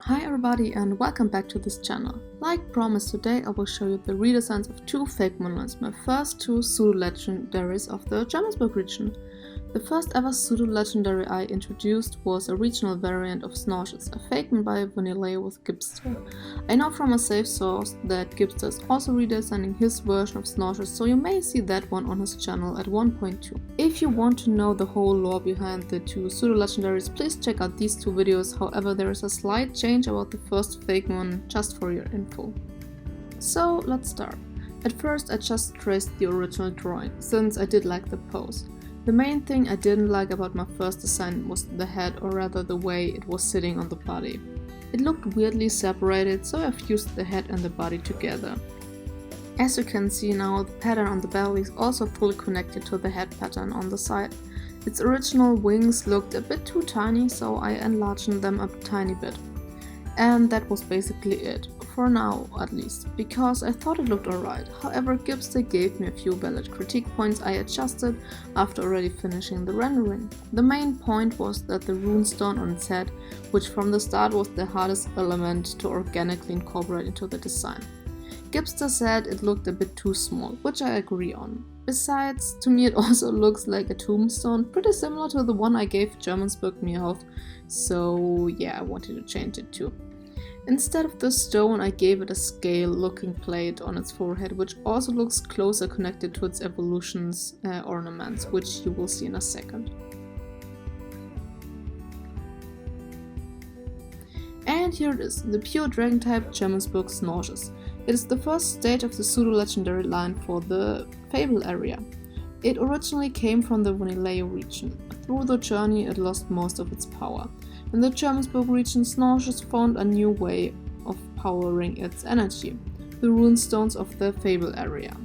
Hi everybody and welcome back to this channel. Like promised, today I will show you the redesigns of two Fakemon lines, my first two Pseudo Legendaries of the Jermanzburg region. The first ever Pseudo Legendary I introduced was a regional variant of Snauseous, a Fakemon by Vanilla with Gibbster. I know from a safe source that Gibbster is also redesigning his version of Snauseous, so you may see that one on his channel at 1.2. If you want to know the whole lore behind the two Pseudo Legendaries, please check out these two videos. However, there is a slight change about the first Fakemon, just for your info. So let's start. At first I just traced the original drawing, since I did like the pose. The main thing I didn't like about my first design was the head, or rather the way it was sitting on the body. It looked weirdly separated, so I fused the head and the body together. As you can see now, the pattern on the belly is also fully connected to the head pattern on the side. Its original wings looked a bit too tiny, so I enlarged them a tiny bit. And that was basically it, for now at least, because I thought it looked alright. However, Gibbster gave me a few valid critique points I adjusted after already finishing the rendering. The main point was that the runestone on its head, which from the start was the hardest element to organically incorporate into the design. Gibbster said it looked a bit too small, which I agree on. Besides, to me it also looks like a tombstone, pretty similar to the one I gave Jermanzburg Meowth, so yeah, I wanted to change it too. Instead of the stone, I gave it a scale-looking plate on its forehead, which also looks closer connected to its evolution's ornaments, which you will see in a second. And here it is, the pure dragon type Jermanzburg Snauseous. It is the first stage of the Pseudo Legendary line for the Fable area. It originally came from the Vanilla region. Through the journey it lost most of its power. In the Jermanzburg region, Snauseous found a new way of powering its energy, the runestones of the Fable area.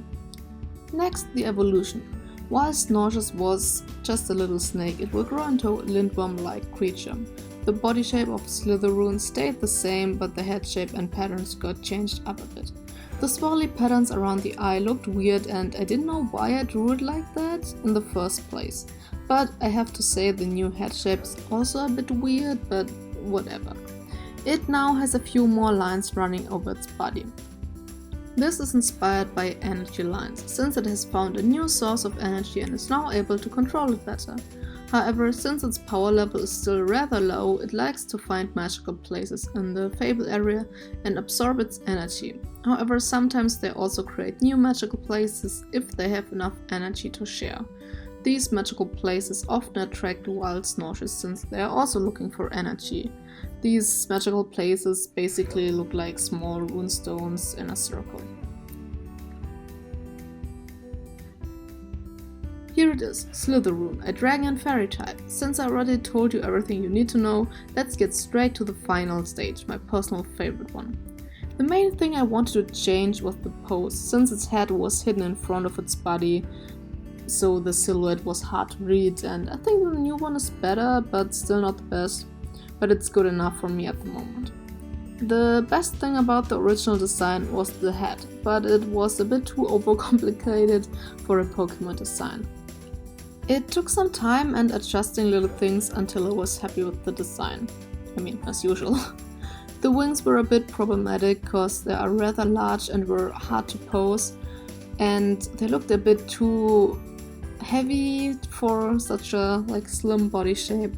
Next, the evolution. While Snauseous was just a little snake, it will grow into a lindworm-like creature. The body shape of Slithorune stayed the same, but the head shape and patterns got changed up a bit. The swirly patterns around the eye looked weird, and I didn't know why I drew it like that in the first place. But I have to say the new head shape is also a bit weird, but whatever. It now has a few more lines running over its body. This is inspired by energy lines, since it has found a new source of energy and is now able to control it better. However, since its power level is still rather low, it likes to find magical places in the Fable area and absorb its energy. However, sometimes they also create new magical places if they have enough energy to share. These magical places often attract wild Snauseous, since they are also looking for energy. These magical places basically look like small runestones in a circle. Here it is, Slithorune, a dragon and fairy type. Since I already told you everything you need to know, let's get straight to the final stage, my personal favorite one. The main thing I wanted to change was the pose, since its head was hidden in front of its body, so the silhouette was hard to read, and I think the new one is better, but still not the best, but it's good enough for me at the moment. The best thing about the original design was the head, but it was a bit too overcomplicated for a Pokemon design. It took some time and adjusting little things until I was happy with the design. I mean, as usual. The wings were a bit problematic because they are rather large and were hard to pose, and they looked a bit too heavy for such a slim body shape.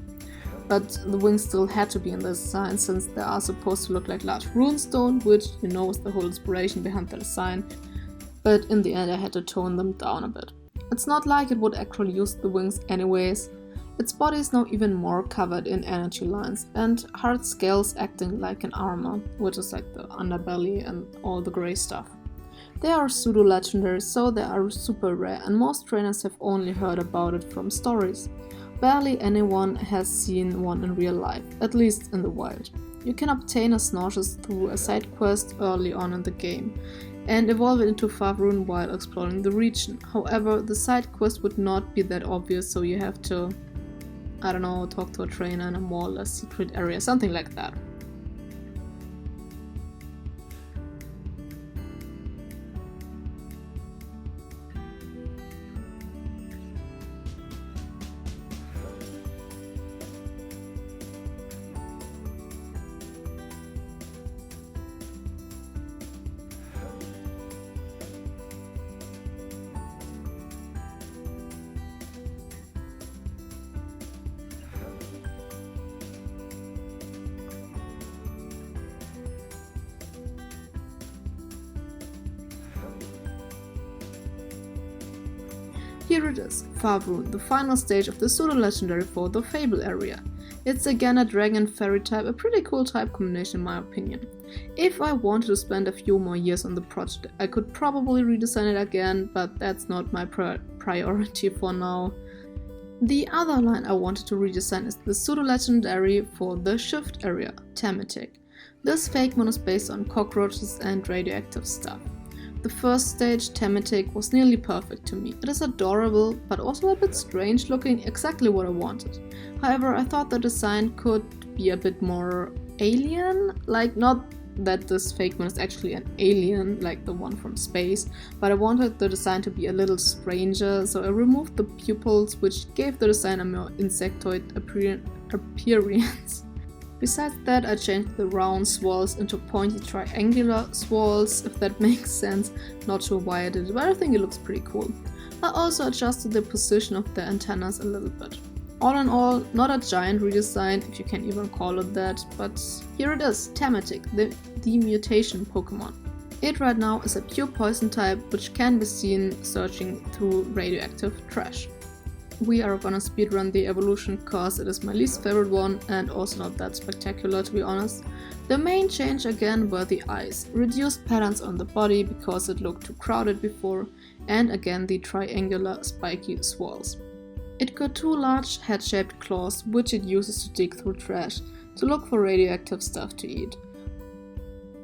But the wings still had to be in the design, since they are supposed to look like large runestone, which you know is the whole inspiration behind the design. But in the end I had to tone them down a bit. It's not like it would actually use the wings anyways. Its body is now even more covered in energy lines and hard scales acting like an armor, which is like the underbelly and all the grey stuff. They are pseudo legendaries, so they are super rare, and most trainers have only heard about it from stories. Barely anyone has seen one in real life, at least in the wild. You can obtain a Snauseous through a side quest early on in the game, and evolve it into Fafrune while exploring the region. However, the side quest would not be that obvious, so you have to, I don't know, talk to a trainer in a more or less secret area, something like that. Here it is, Fafrune, the final stage of the Pseudo Legendary for the Fable area. It's again a dragon fairy type, a pretty cool type combination in my opinion. If I wanted to spend a few more years on the project, I could probably redesign it again, but that's not my priority for now. The other line I wanted to redesign is the Pseudo Legendary for the Shift area, Tamitic. This Fakemon is based on cockroaches and radioactive stuff. The first stage, Tamitic, was nearly perfect to me. It is adorable, but also a bit strange looking, exactly what I wanted. However, I thought the design could be a bit more alien, like not that this Fakemon is actually an alien, like the one from space, but I wanted the design to be a little stranger, so I removed the pupils, which gave the design a more insectoid appearance. Besides that, I changed the round swirls into pointy triangular swirls, if that makes sense. Not sure why I did it, but I think it looks pretty cool. I also adjusted the position of the antennas a little bit. All in all, not a giant redesign, if you can even call it that, but here it is, Tamitic, the mutation Pokemon. It right now is a pure poison type, which can be seen searching through radioactive trash. We are gonna speedrun the evolution cause it is my least favorite one and also not that spectacular to be honest. The main change again were the eyes, reduced patterns on the body because it looked too crowded before, and again the triangular spiky swirls. It got 2 large head-shaped claws which it uses to dig through trash to look for radioactive stuff to eat.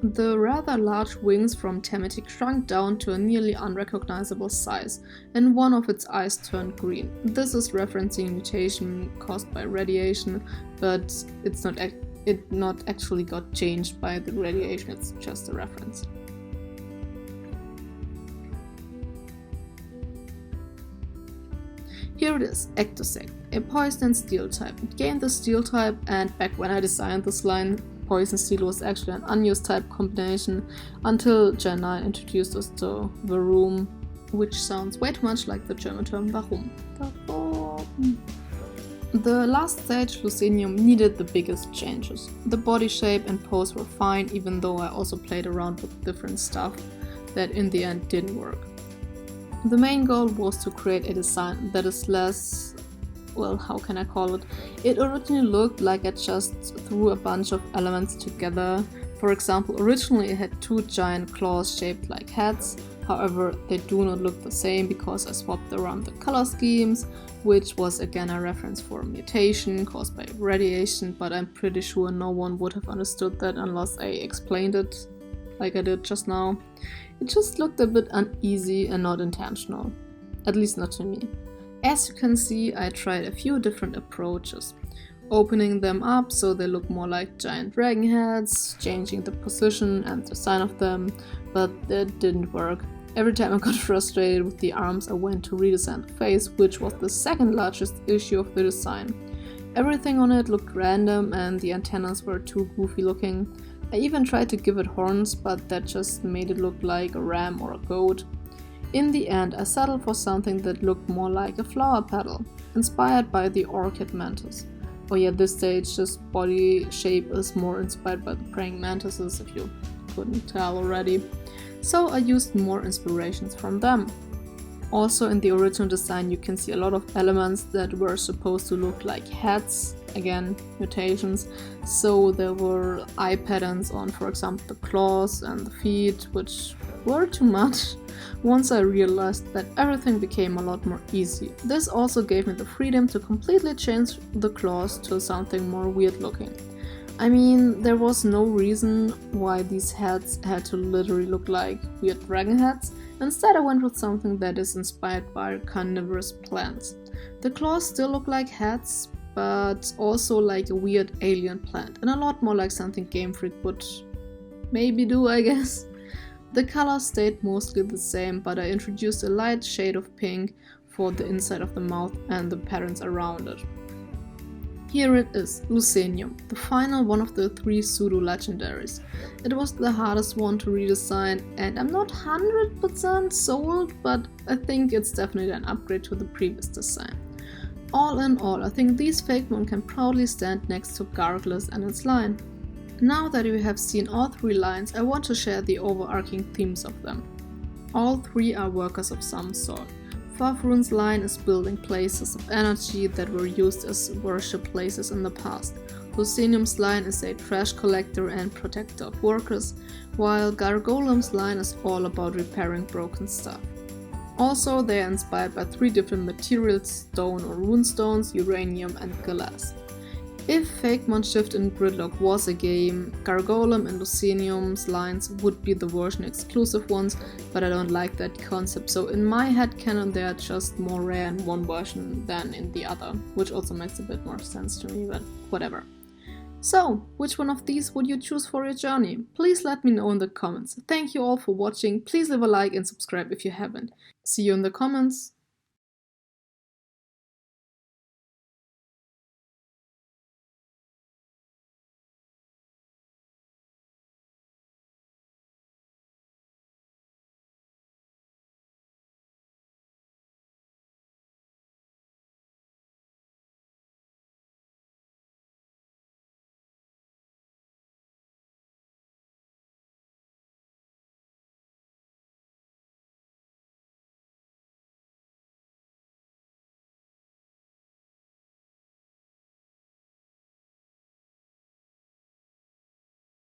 The rather large wings from Tamitic shrunk down to a nearly unrecognizable size, and one of its eyes turned green. This is referencing mutation caused by radiation, but it not actually got changed by the radiation, it's just a reference. Here it is, Ectosect, a poison and steel type. It gained the steel type, and back when I designed this line, Poison Steel was actually an unused type combination until Gen 9 introduced us to Warum, which sounds way too much like the German term Warum. The last stage, Luceniu, needed the biggest changes. The body shape and pose were fine, even though I also played around with different stuff that in the end didn't work. The main goal was to create a design that is less, well, how can I call it? It originally looked like I just threw a bunch of elements together. For example, originally it had 2 giant claws shaped like heads, however they do not look the same because I swapped around the color schemes, which was again a reference for mutation caused by radiation, but I'm pretty sure no one would have understood that unless I explained it like I did just now. It just looked a bit uneasy and not intentional, at least not to me. As you can see, I tried a few different approaches, opening them up so they look more like giant dragon heads, changing the position and design of them, but that didn't work. Every time I got frustrated with the arms, I went to redesign the face, which was the second largest issue of the design. Everything on it looked random and the antennas were too goofy looking. I even tried to give it horns, but that just made it look like a ram or a goat. In the end, I settled for something that looked more like a flower petal, inspired by the orchid mantis. Oh yeah, this stage, this body shape is more inspired by the praying mantises, if you couldn't tell already. So I used more inspirations from them. Also in the original design you can see a lot of elements that were supposed to look like heads, again mutations, so there were eye patterns on, for example, the claws and the feet, which were too much. Once I realized that everything became a lot more easy. This also gave me the freedom to completely change the claws to something more weird looking. I mean, there was no reason why these heads had to literally look like weird dragon heads. Instead I went with something that is inspired by carnivorous plants. The claws still look like heads, but also like a weird alien plant, and a lot more like something Game Freak would maybe do, I guess. The colors stayed mostly the same, but I introduced a light shade of pink for the inside of the mouth and the patterns around it. Here it is, Luceniu, the final one of the 3 Pseudo Legendaries. It was the hardest one to redesign, and I'm not 100% sold, but I think it's definitely an upgrade to the previous design. All in all, I think these Fakemon can proudly stand next to Gargles and its line. Now that you have seen all 3 lines, I want to share the overarching themes of them. All 3 are workers of some sort. Fafrune's line is building places of energy that were used as worship places in the past. Lucenium's line is a trash collector and protector of workers, while Gargolem's line is all about repairing broken stuff. Also, they are inspired by 3 different materials: stone or runestones, uranium and glass. If Fakemon Shift in Gridlock was a game, Gargolem and Lucenium's lines would be the version exclusive ones, but I don't like that concept, so in my headcanon they are just more rare in one version than in the other, which also makes a bit more sense to me, but whatever. So, which one of these would you choose for your journey? Please let me know in the comments. Thank you all for watching, please leave a like and subscribe if you haven't. See you in the comments!